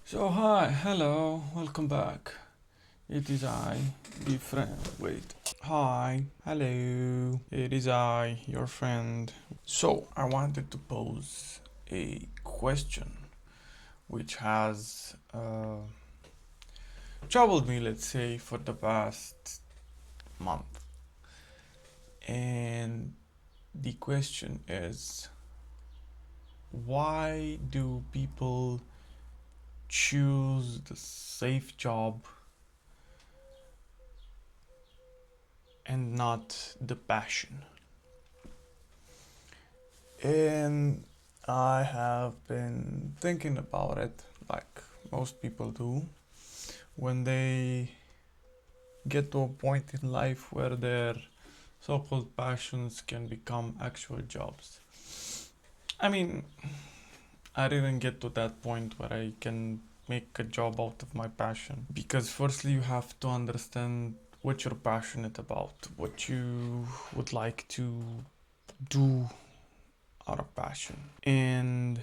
So hi, hello, welcome back. It is I, the friend. Wait. Hi, hello. It is I, your friend. So I wanted to pose a question which has troubled me, let's say, for the past month. And the question is, why do people choose the safe job and not the passion? And I have been thinking about it, like most people do, when they get to a point in life where their so called passions can become actual jobs. I mean, I didn't get to that point where I can make a job out of my passion. Because, firstly, you have to understand what you're passionate about, what you would like to do out of passion. And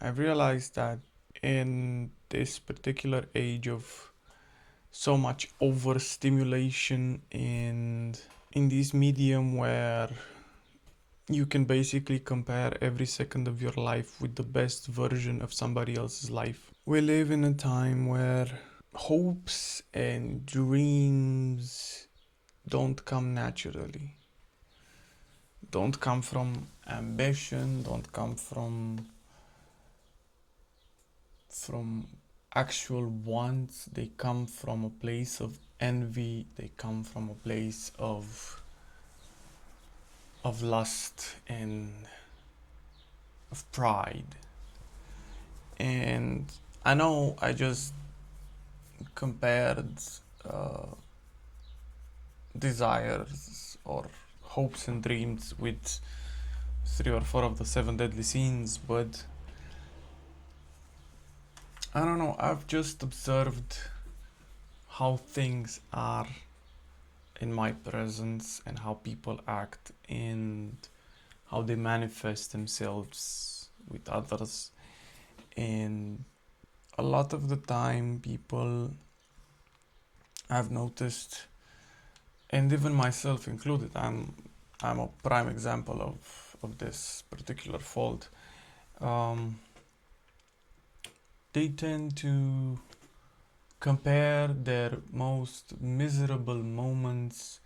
I realized that in this particular age of so much overstimulation and in this medium where you can basically compare every second of your life with the best version of somebody else's life. We live in a time where hopes and dreams don't come naturally, don't come from ambition, don't come from actual wants. They come from a place of envy, they come from a place of lust and of pride. And I know I just compared uh, desires or hopes and dreams with 3 or 4 of the 7 deadly sins, but I don't know, I've just observed how things are in my presence and how people act and how they manifest themselves with others. And a lot of the time, people, I've noticed, and even myself included, I'm a prime example of this particular fault. Um, they tend to compare their most miserable moments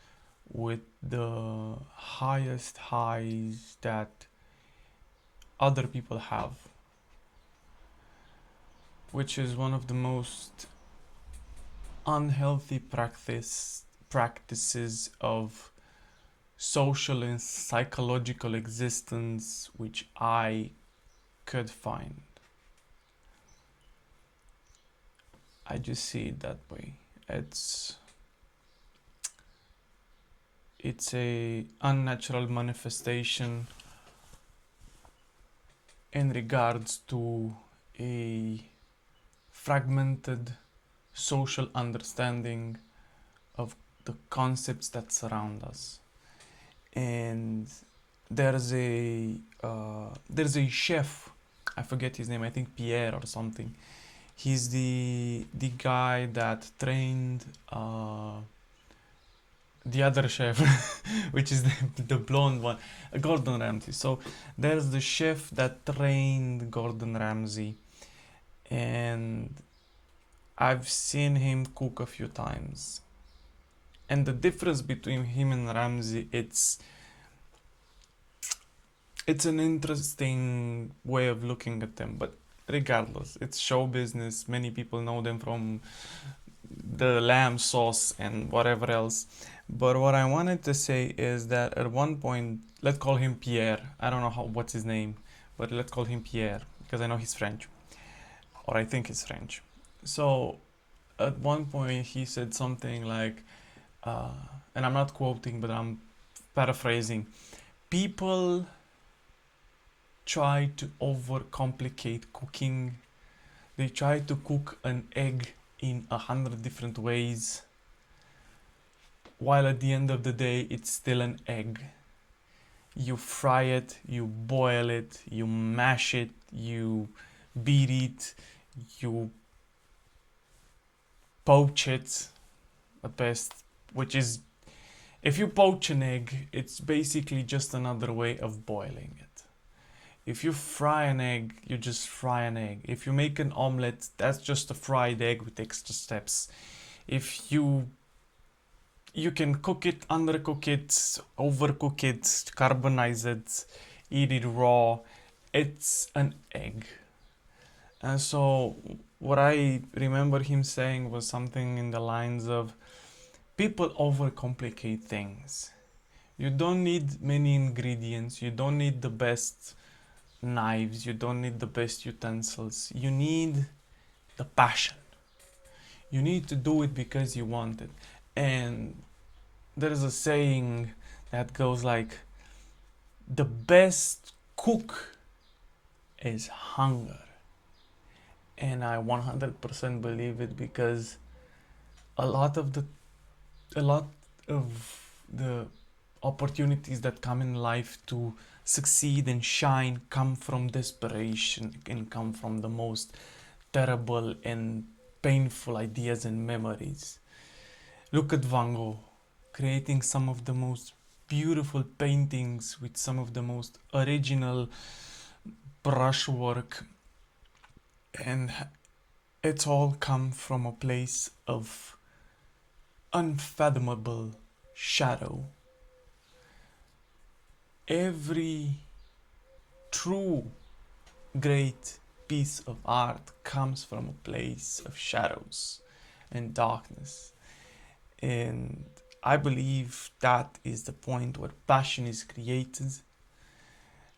with the highest highs that other people have, which is one of the most unhealthy practices of social and psychological existence which I could find. I just see it that way. It's it's a unnatural manifestation in regards to a fragmented social understanding of the concepts that surround us. And there's a chef, I forget his name, I think Pierre or something. He's the guy that trained the other chef, which is the blonde one, Gordon Ramsay. So there's the chef that trained Gordon Ramsay, and I've seen him cook a few times. And the difference between him and Ramsay, it's an interesting way of looking at them. But regardless, it's show business. Many people know them from the lamb sauce and whatever else. But what I wanted to say is that at one point, let's call him Pierre. I don't know what's his name, but let's call him Pierre because I know he's French, or I think he's French. So at one point, he said something like, uh, and I'm not quoting, but I'm paraphrasing. People try to overcomplicate cooking. They try to cook an egg in 100 different ways, while at the end of the day, it's still an egg. You fry it, you boil it, you mash it, you beat it, you poach it at best, which is, if you poach an egg, it's basically just another way of boiling it. If you fry an egg, you just fry an egg. If you make an omelette, that's just a fried egg with extra steps. If you can cook it, undercook it, overcook it, carbonize it, eat it raw, it's an egg. And so what I remember him saying was something in the lines of, people overcomplicate things. You don't need many ingredients, you don't need the best knives, you don't need the best utensils. You need the passion. You need to do it because you want it. And there's a saying that goes like, the best cook is hunger. And I 100% believe it, because a lot of the opportunities that come in life to succeed and shine come from desperation and come from the most terrible and painful ideas and memories. Look at Van Gogh, creating some of the most beautiful paintings with some of the most original brushwork, and it's all come from a place of unfathomable shadow. Every true great piece of art comes from a place of shadows and darkness. And I believe that is the point where passion is created.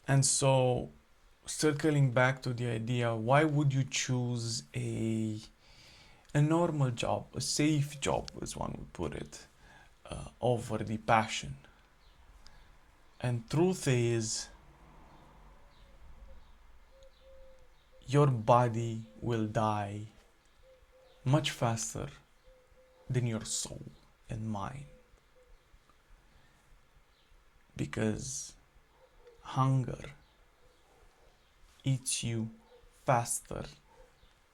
And so, circling back to the idea, why would you choose a normal job, a safe job, as one would put it, over the passion? And truth is, your body will die much faster than your soul and mind, because hunger eats you faster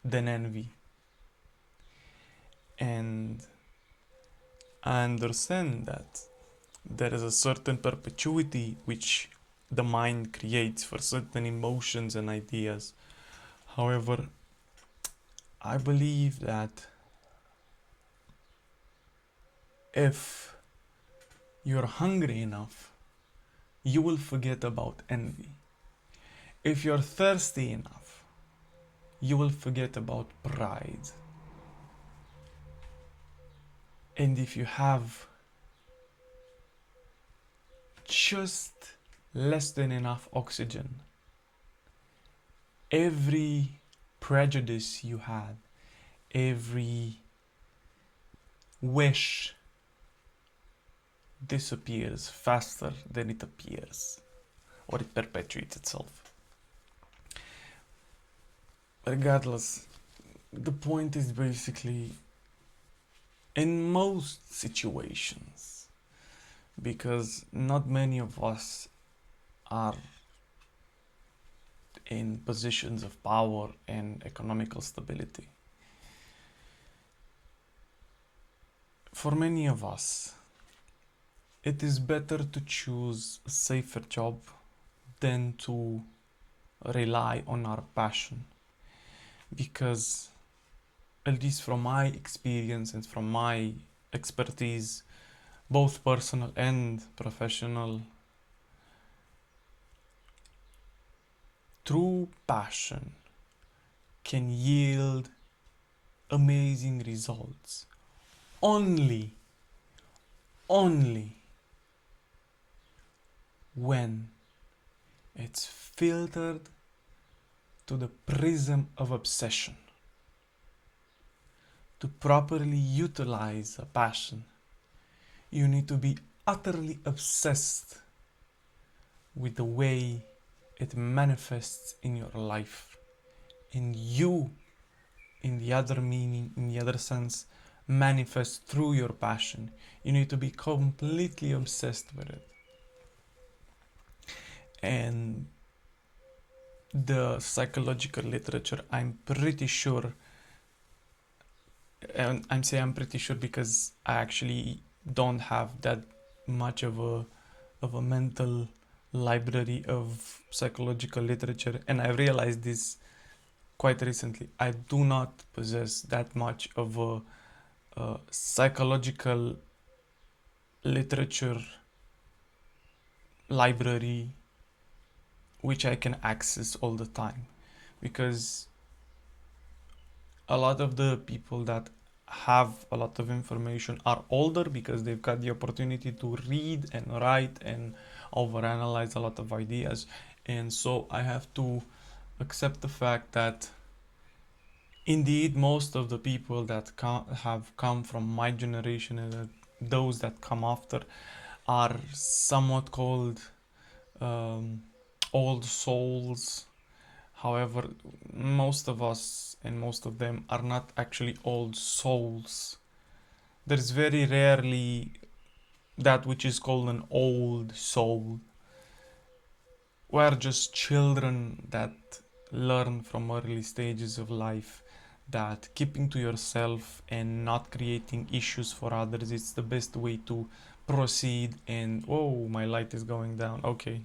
than envy. And I understand that there is a certain perpetuity which the mind creates for certain emotions and ideas. However, I believe that if you're hungry enough, you will forget about envy. If you're thirsty enough, you will forget about pride. And if you have just less than enough oxygen, every prejudice you had, every wish disappears faster than it appears, or it perpetuates itself. Regardless, the point is basically, in most situations, because not many of us are in positions of power and economical stability. For many of us, it is better to choose a safer job than to rely on our passion. Because, at least from my experience and from my expertise, both personal and professional, true passion can yield amazing results only when it's filtered to the prism of obsession. To properly utilize a passion, you need to be utterly obsessed with the way it manifests in your life. And you, in the other meaning, in the other sense, manifest through your passion. You need to be completely obsessed with it. And the psychological literature, I'm pretty sure, and I'm saying I'm pretty sure because I actually don't have that much of a mental library of psychological literature, and I realized this quite recently. I do not possess that much of a psychological literature library which I can access all the time, because a lot of the people that have a lot of information are older because they've got the opportunity to read and write and overanalyze a lot of ideas. And so I have to accept the fact that indeed most of the people that have come from my generation and those that come after are somewhat called um, old souls. However, most of us and most of them are not actually old souls. There's very rarely that which is called an old soul. We're just children that learn from early stages of life that keeping to yourself and not creating issues for others is the best way to proceed. And whoa, my light is going down. Okay,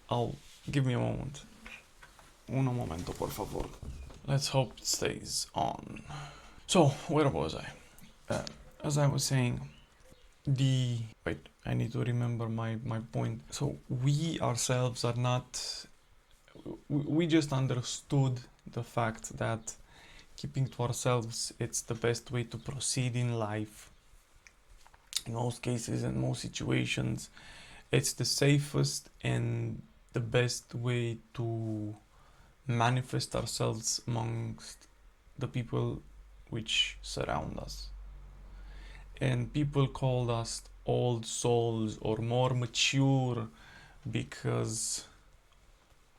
I'll give me a moment. Uno momento, por favor. Let's hope it stays on. So, where was I? As I was saying, wait, I need to remember my point. So, we ourselves are not. We just understood the fact that keeping to ourselves it's the best way to proceed in life. In most cases and most situations, it's the safest and the best way to manifest ourselves amongst the people which surround us. And people called us old souls or more mature because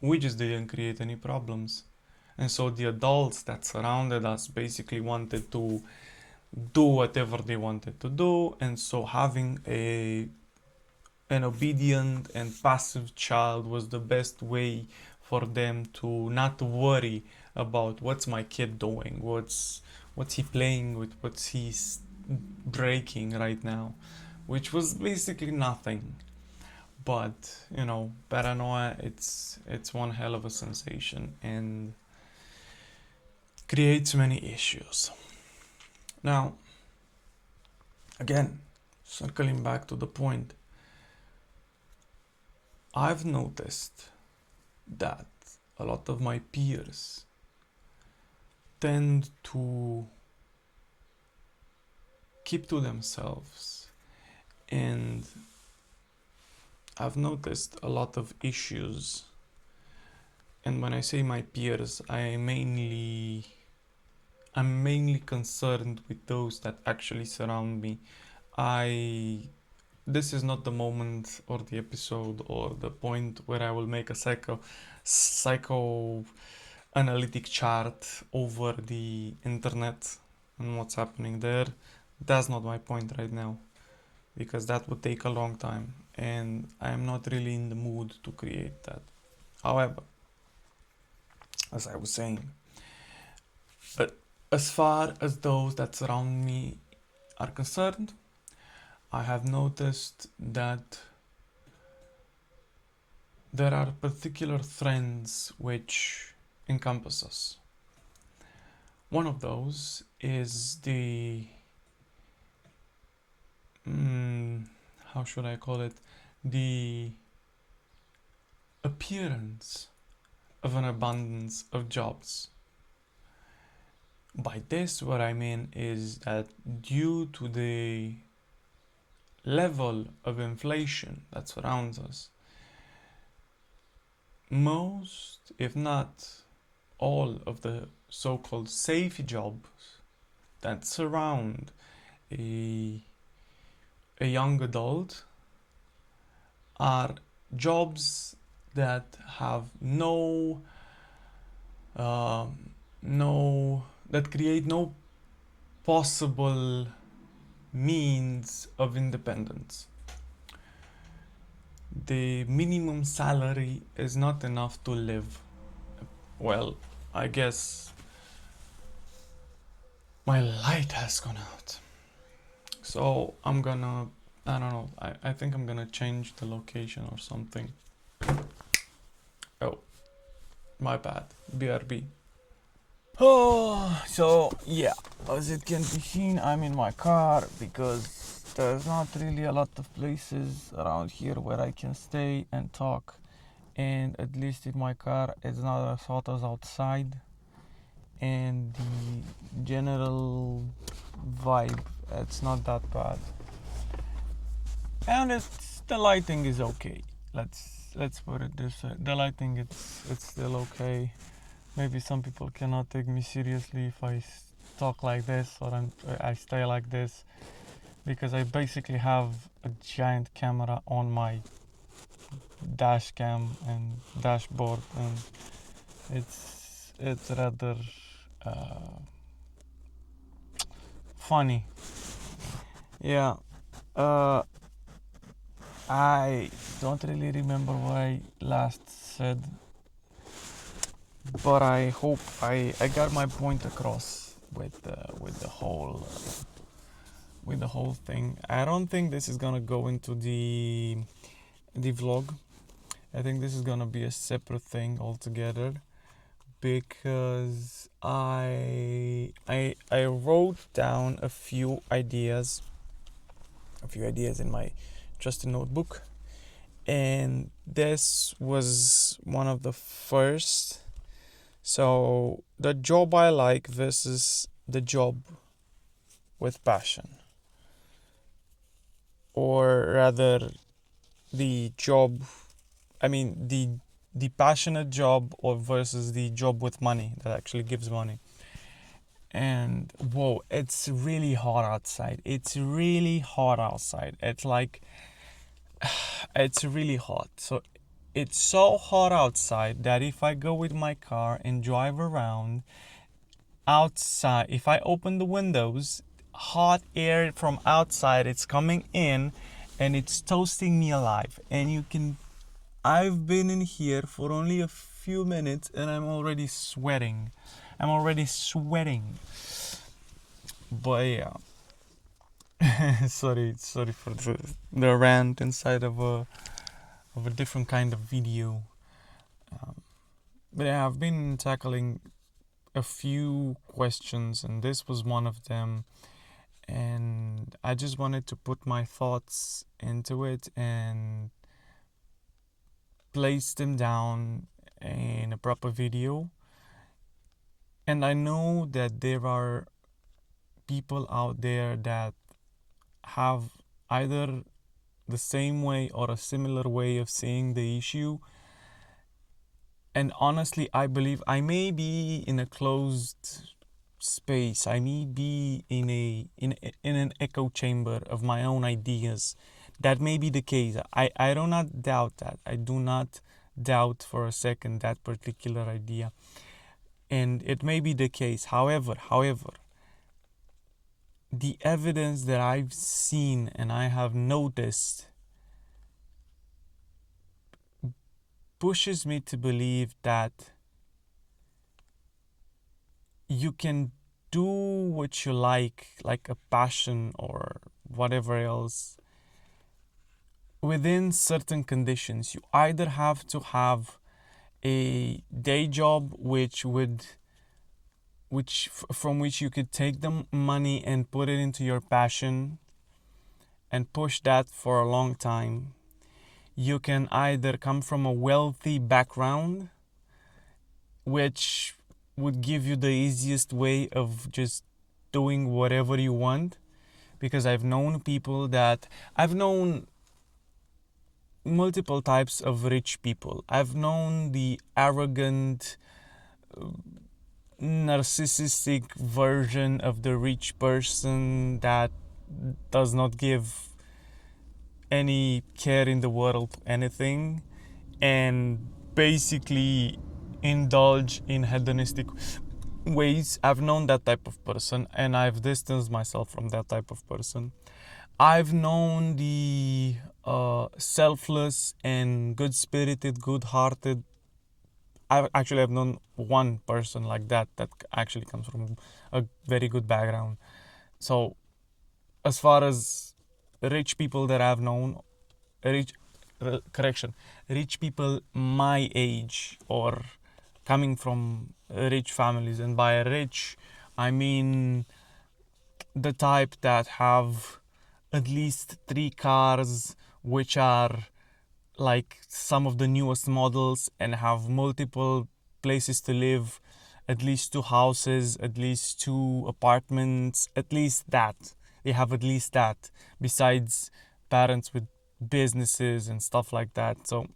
we just didn't create any problems. And so the adults that surrounded us basically wanted to do whatever they wanted to do, and so having an obedient and passive child was the best way for them to not worry about what's my kid doing, what's he playing with, what's he breaking right now, which was basically nothing. But paranoia, it's one hell of a sensation and creates many issues. Now, again, circling back to the point, I've noticed that a lot of my peers tend to keep to themselves, and I've noticed a lot of issues. And when I say my peers, I'm mainly concerned with those that actually surround me. This is not the moment or the episode or the point where I will make a psychoanalytic chart over the internet and what's happening there. That's not my point right now, because that would take a long time and I am not really in the mood to create that. However, as I was saying, but as far as those that surround me are concerned, I have noticed that there are particular trends which encompass us. One of those is the how should I call it? The appearance of an abundance of jobs. By this, what I mean is that due to the level of inflation that surrounds us, most, if not all, of the so-called safe jobs that surround a young adult are jobs that have that create no possible means of independence. The minimum salary is not enough to live. Well, I guess My light has gone out. So I'm gonna, I don't know, I think I'm gonna change the location or something. Oh, my bad. BRB. Oh, so yeah, as it can be seen, I'm in my car because there's not really a lot of places around here where I can stay and talk. And at least in my car, it's not as hot as outside. And the general vibe, it's not that bad. And the lighting is okay. Let's put it this way. The lighting, it's still okay. Maybe some people cannot take me seriously if I talk like this or I stay like this, because I basically have a giant camera on my dash cam and dashboard, and it's rather uh, funny. Yeah. Uh, I don't really remember what I last said, but I hope I got my point across with the whole thing. I don't think this is gonna go into the vlog. I think this is gonna be a separate thing altogether, because I wrote down a few ideas in my trusty notebook, and this was one of the first. So the job I like versus the job with passion, or rather the job, I mean the passionate job, or versus the job with money that actually gives money. And whoa, it's really hot outside. It's really hot outside. It's like it's really hot. So it's so hot outside that if I go with my car and drive around outside, if I open the windows, hot air from outside, it's coming in and it's toasting me alive. And I've been in here for only a few minutes and I'm already sweating. But yeah. sorry for the rant inside of a different kind of video. But yeah, I've been tackling a few questions, and this was one of them. And I just wanted to put my thoughts into it and place them down in a proper video. And I know that there are people out there that have either the same way or a similar way of seeing the issue. And honestly, I believe I may be in a closed space. I may be in an echo chamber of my own ideas. That may be the case. I do not doubt that. I do not doubt for a second that particular idea. And it may be the case. However, the evidence that I've seen and I have noticed pushes me to believe that you can do what you like a passion or whatever else, within certain conditions. You either have to have a day job from which you could take the money and put it into your passion and push that for a long time. You can either come from a wealthy background, which would give you the easiest way of just doing whatever you want, because I've known multiple types of rich people. I've known the arrogant, narcissistic version of the rich person that does not give any care in the world to anything and basically indulge in hedonistic ways. I've known that type of person and I've distanced myself from that type of person. I've known the selfless and good-spirited, good-hearted, I actually have known one person like that actually comes from a very good background. So as far as rich people that I've known, rich correction, rich people my age or coming from rich families, and by rich I mean the type that have at least 3 cars, which are like some of the newest models, and have multiple places to live, at least 2 houses, at least 2 apartments, at least that. They have at least that, besides parents with businesses and stuff like that. So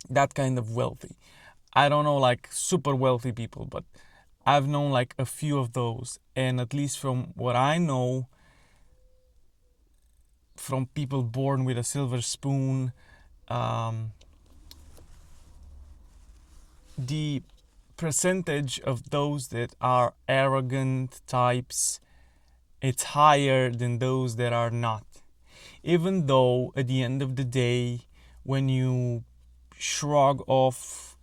that kind of wealthy. I don't know like super wealthy people, but I've known like a few of those. And at least from what I know, from people born with a silver spoon, um, the percentage of those that are arrogant types, it's higher than those that are not. Even though at the end of the day, when you shrug off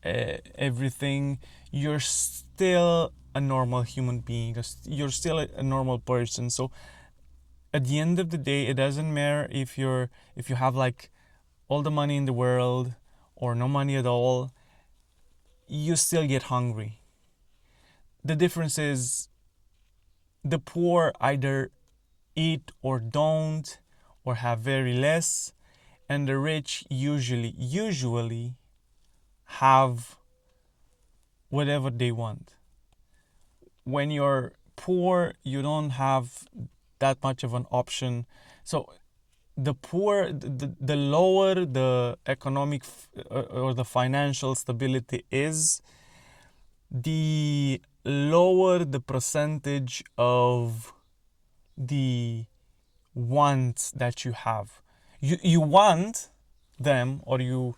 everything, you're still a normal human being. You're still a normal person. So at the end of the day, it doesn't matter if you have like all the money in the world or no money at all. You still get hungry. The difference is the poor either eat or don't, or have very less, and the rich usually have whatever they want. When you're poor, you don't have that much of an option. So the poor, the lower the economic or the financial stability is, the lower the percentage of the wants that you have. You want them, or you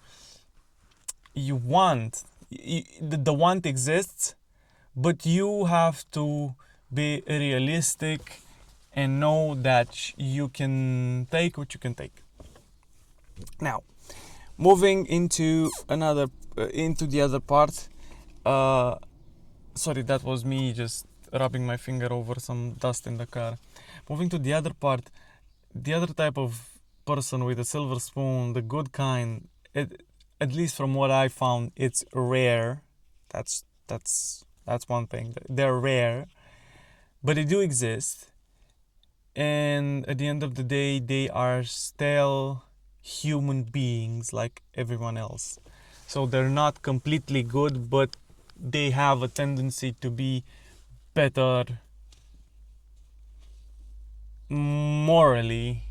want the want exists, but you have to be realistic and know that you can take what you can take. Now, moving into into the other part. Uh, Sorry, that was me just rubbing my finger over some dust in the car. Moving to the other part, the other type of person with a silver spoon, the good kind, at least from what I found, it's rare. That's one thing. They're rare, but they do exist. And at the end of the day, they are still human beings like everyone else. So they're not completely good, but they have a tendency to be better morally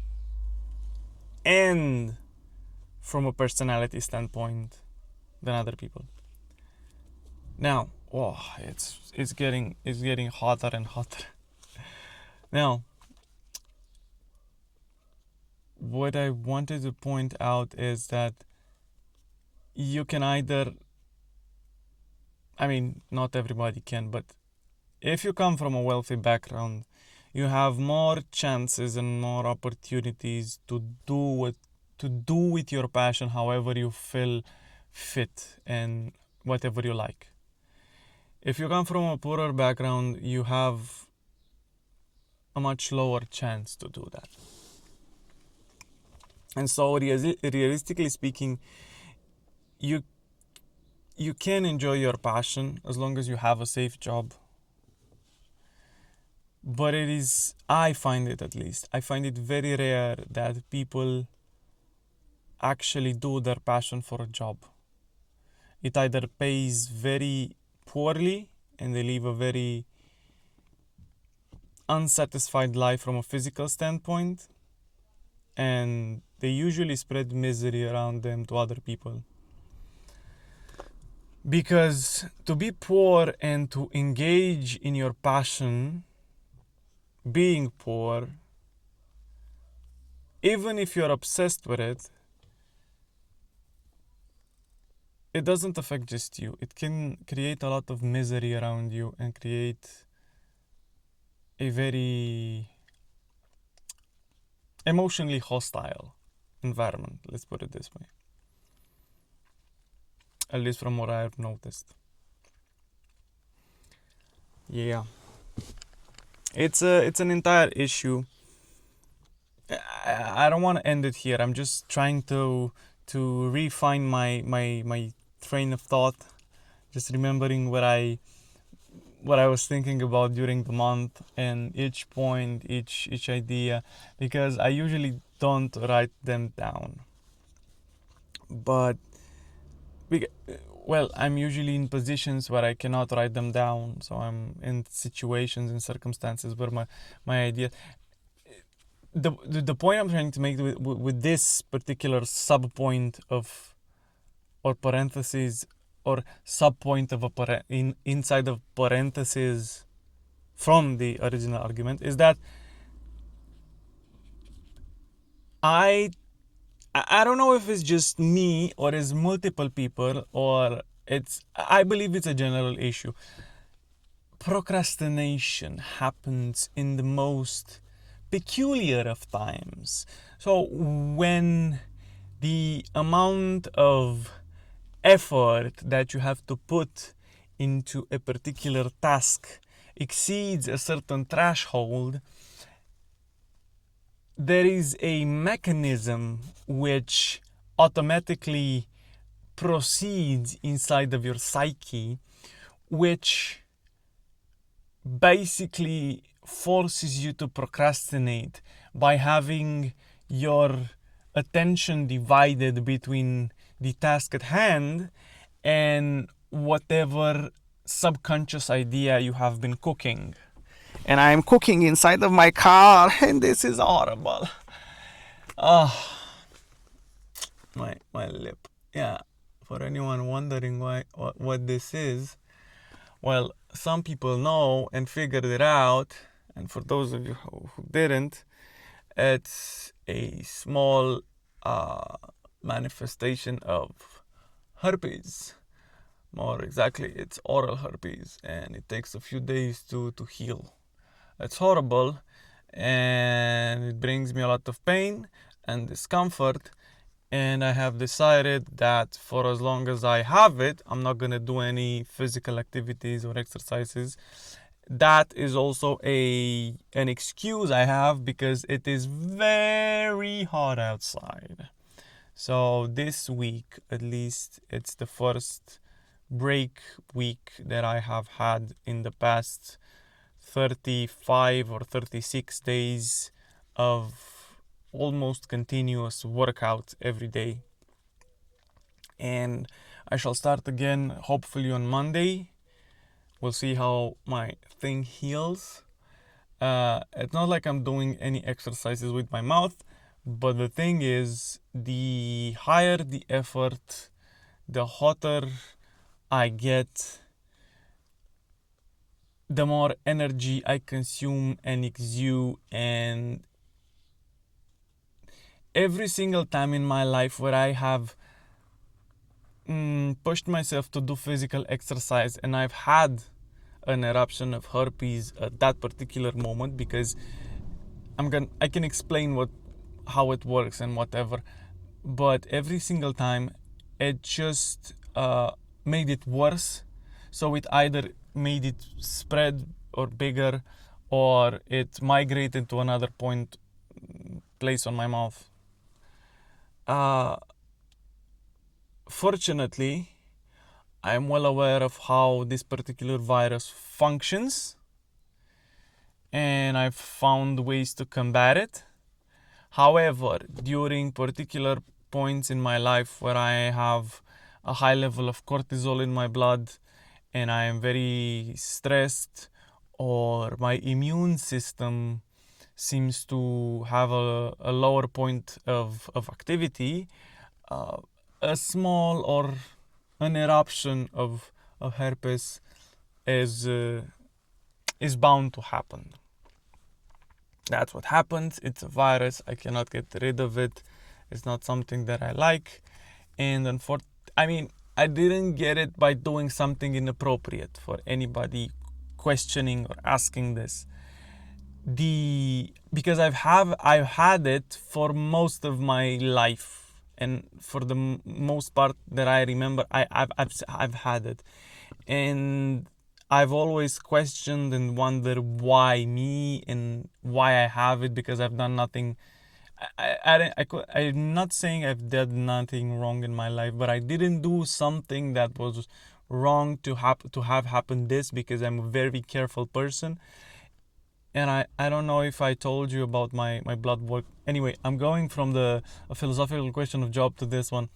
and from a personality standpoint than other people. Now, oh, it's getting hotter and hotter. Now, what I wanted to point out is that you can either, I mean, not everybody can, but if you come from a wealthy background, you have more chances and more opportunities to do with your passion however you feel fit and whatever you like. If you come from a poorer background, you have a much lower chance to do that. And so realistically speaking, you you can enjoy your passion as long as you have a safe job. But it is, I find it at least, I find it very rare that people actually do their passion for a job. It either pays very poorly and they live a very unsatisfied life from a physical standpoint, and they usually spread misery around them to other people. Because to be poor and to engage in your passion, being poor, even if you're obsessed with it, it doesn't affect just you. It can create a lot of misery around you and create a very emotionally hostile environment, let's put it this way. at least from what I've noticed. Yeah, it's an entire issue. I don't want to end it here. I'm just trying to refine my train of thought. Just remembering what I was thinking about during the month and each point, each idea, because I usually don't write them down. But well, I'm usually in positions where I cannot write them down, so I'm in situations and circumstances where my idea. The point I'm trying to make with this particular sub point of or parentheses or sub point of inside of parentheses from the original argument is that I I don't know if it's just me or is multiple people or I believe it's a general issue. Procrastination happens in the most peculiar of times. So when the amount of effort that you have to put into a particular task exceeds a certain threshold, there is a mechanism which automatically proceeds inside of your psyche, which basically forces you to procrastinate by having your attention divided between the task at hand and whatever subconscious idea you have been cooking. And I'm cooking inside of my car, and this is horrible. Oh, my lip. Yeah, for anyone wondering what this is, well, some people know and figured it out, and for those of you who didn't, it's a small manifestation of herpes. More exactly, it's oral herpes, and it takes a few days to heal. It's horrible, and it brings me a lot of pain and discomfort. And I have decided that for as long as I have it, I'm not gonna do any physical activities or exercises. That is also an excuse I have because it is very hot outside. So this week, at least, it's the first break week that I have had in the past 35 or 36 days of almost continuous workout every day. And I shall start again hopefully on Monday. We'll see how my thing heals. It's not like I'm doing any exercises with my mouth, but the thing is, the higher the effort, the hotter I get, the more energy I consume and exude. And every single time in my life where I have pushed myself to do physical exercise and I've had an eruption of herpes at that particular moment, because I can explain how it works and whatever, but every single time it just made it worse. So it either made it spread or bigger, or it migrated to another place on my mouth. Fortunately, I'm well aware of how this particular virus functions, and I've found ways to combat it. However, during particular points in my life where I have a high level of cortisol in my blood and I am very stressed, or my immune system seems to have a lower point of activity, a small or an eruption of herpes is bound to happen. That's what happens. It's a virus. I cannot get rid of it. It's not something that I like. And I didn't get it by doing something inappropriate, for anybody questioning or asking this. Because I've had it for most of my life, and for the most part that I remember, I've had it, and I've always questioned and wondered why me and why I have it, because I've done nothing. I'm not saying I've done nothing wrong in my life, but I didn't do something that was wrong to have happened this, because I'm a very careful person. And I don't know if I told you about my blood work. Anyway, I'm going from the a philosophical question of job to this one.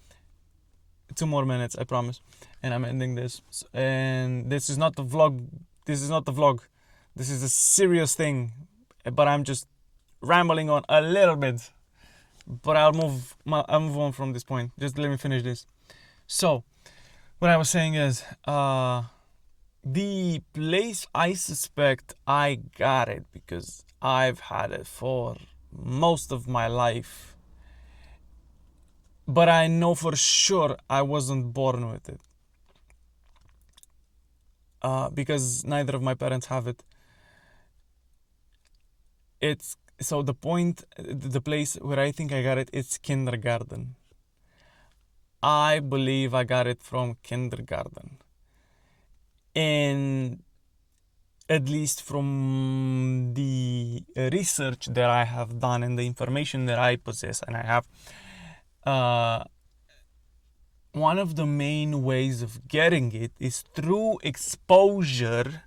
2 more minutes, I promise, and I'm ending this. And this is not the vlog. This is not the vlog. This is a serious thing, but I'm just rambling on a little bit. But I'll move on from this point. Just let me finish this. So, what I was saying is, the place I suspect I got it because I've had it for most of my life. But I know for sure I wasn't born with it. Because neither of my parents have it. So the place where I think I got it, it's kindergarten. I believe I got it from kindergarten. And at least from the research that I have done and the information that I possess, and I have, one of the main ways of getting it is through exposure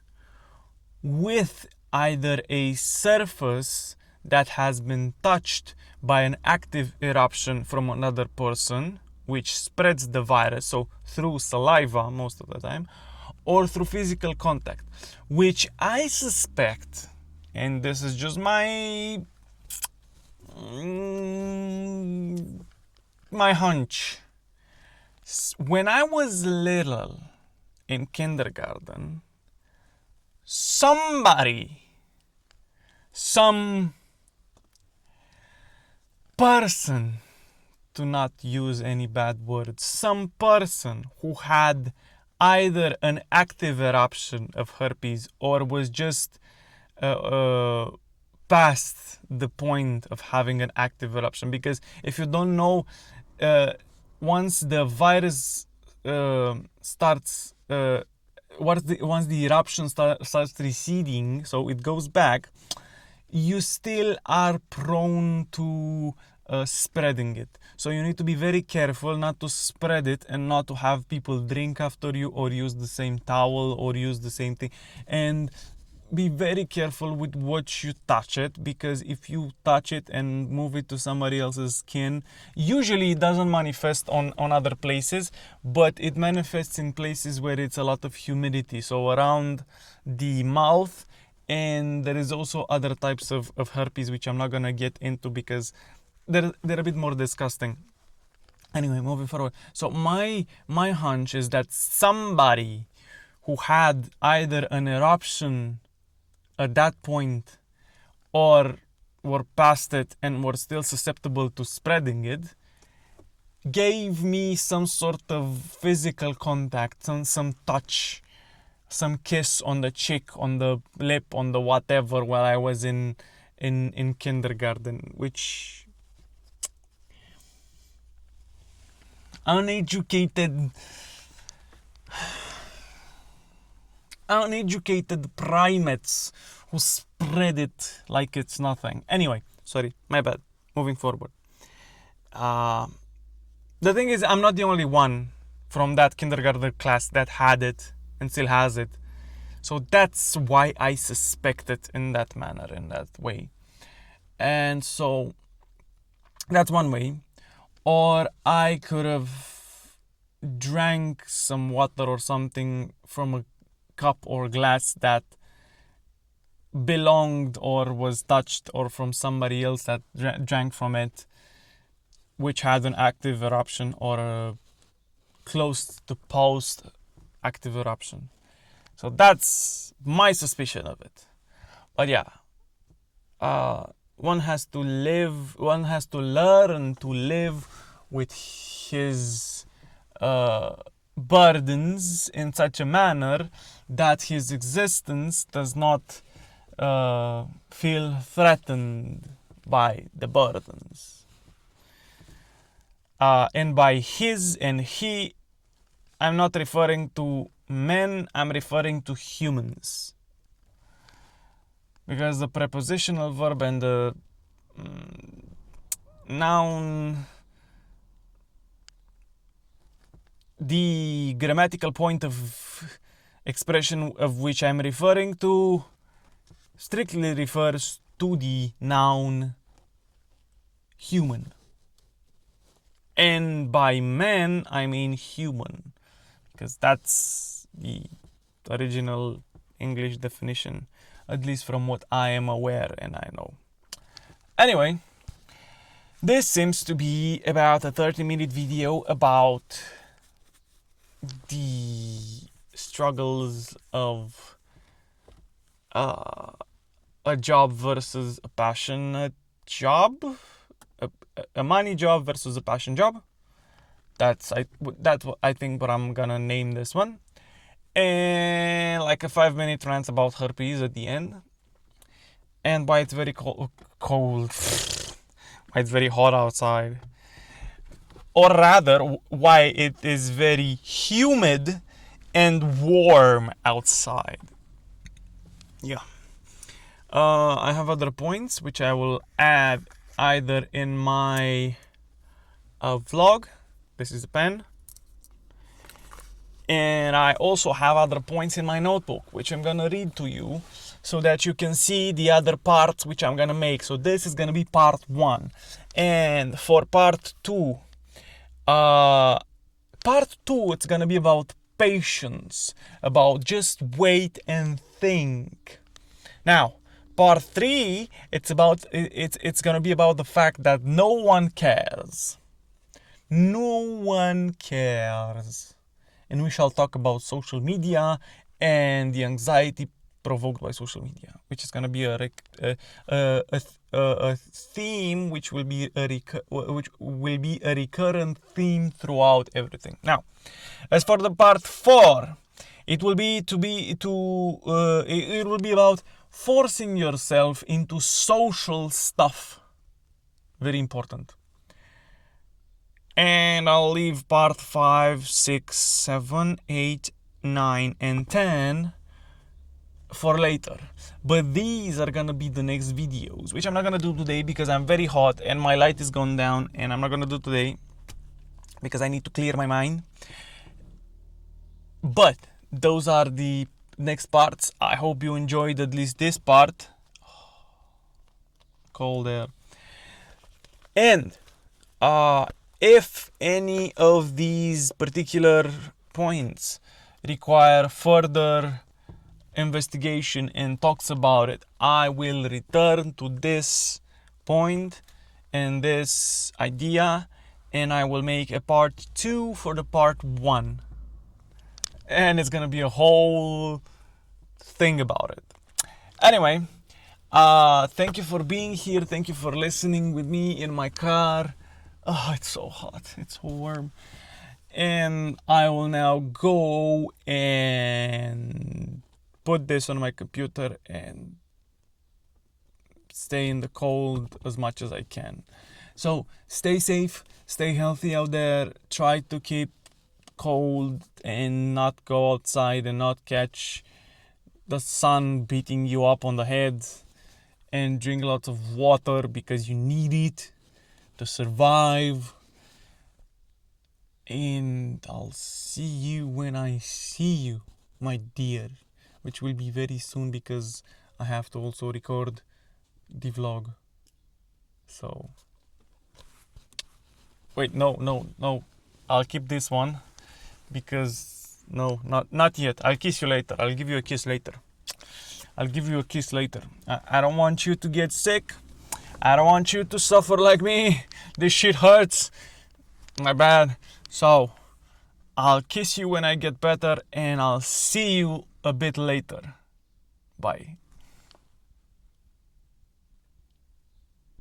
with either a surface that has been touched by an active eruption from another person, which spreads the virus, so through saliva most of the time, or through physical contact, which I suspect, and this is just my hunch. When I was little in kindergarten, some person, to not use any bad words, some person who had either an active eruption of herpes or was just past the point of having an active eruption. Because if you don't know, once the virus starts, once the eruption starts receding, so it goes back, you still are prone to spreading it. So you need to be very careful not to spread it and not to have people drink after you or use the same towel or use the same thing. And be very careful with what you touch it, because if you touch it and move it to somebody else's skin, usually it doesn't manifest on other places, but it manifests in places where it's a lot of humidity, so around the mouth. And there is also other types of herpes, which I'm not gonna get into because they're a bit more disgusting. Anyway, moving forward. So my hunch is that somebody who had either an eruption at that point or were past it and were still susceptible to spreading it, gave me some sort of physical contact, some touch, some kiss on the cheek, on the lip, on the whatever, while I was in kindergarten, which uneducated primates who spread it like it's nothing. Anyway, sorry, my bad. Moving forward. The thing is, I'm not the only one from that kindergarten class that had it and still has it. So that's why I suspect it in that manner, in that way. And so that's one way. Or I could have drank some water or something from a cup or glass that belonged or was touched, or from somebody else that drank from it, which had an active eruption or a close to post active eruption. So that's my suspicion of it. But yeah, one has to learn to live with his burdens in such a manner that his existence does not feel threatened by the burdens. and by his and he, I'm not referring to men, I'm referring to humans. Because the prepositional verb and the noun, the grammatical point of expression of which I'm referring to strictly refers to the noun human. And by man, I mean human, because that's the original English definition, at least from what I am aware and I know. Anyway, this seems to be about a 30-minute video about the struggles of a job versus a passionate job, a money job versus a passion job. That's what I think what I'm gonna name this one. And like a 5-minute rant about herpes at the end. And why it's very cold, why it's very hot outside. Or rather, why it is very humid and warm outside. Yeah. I have other points which I will add either in my vlog. This is a pen. And I also have other points in my notebook, which I'm gonna read to you so that you can see the other parts which I'm gonna make. So this is gonna be part 1. And for part 2, it's gonna be about patience, about just wait and think. Now, part 3, it's gonna be about the fact that no one cares. No one cares. And we shall talk about social media and the anxiety provoked by social media, which is going to be a theme which will be a recurrent theme throughout everything. Now, as for the part 4, it will be about forcing yourself into social stuff. Very important. And I'll leave part 5, 6, 7, 8, 9, and 10 for later. But these are gonna be the next videos, which I'm not gonna do today because I'm very hot and my light is gone down, and I'm not gonna do today because I need to clear my mind. But those are the next parts. I hope you enjoyed at least this part. Cold air. And if any of these particular points require further investigation and talks about it, I will return to this point and this idea, and I will make a part 2 for the part 1. And it's gonna be a whole thing about it. Anyway, thank you for being here. Thank you for listening with me in my car. Oh, it's so hot. It's so warm. And I will now go and put this on my computer and stay in the cold as much as I can. So stay safe, stay healthy out there. Try to keep cold and not go outside and not catch the sun beating you up on the head. And drink lots of water because you need it to survive. And I'll see you when I see you, my dear, which will be very soon because I have to also record the vlog. So wait, no, I'll keep this one because not yet. I'll kiss you later. I'll give you a kiss later. I don't want you to get sick. I don't want you to suffer like me. This shit hurts. My bad. So, I'll kiss you when I get better, and I'll see you a bit later. Bye.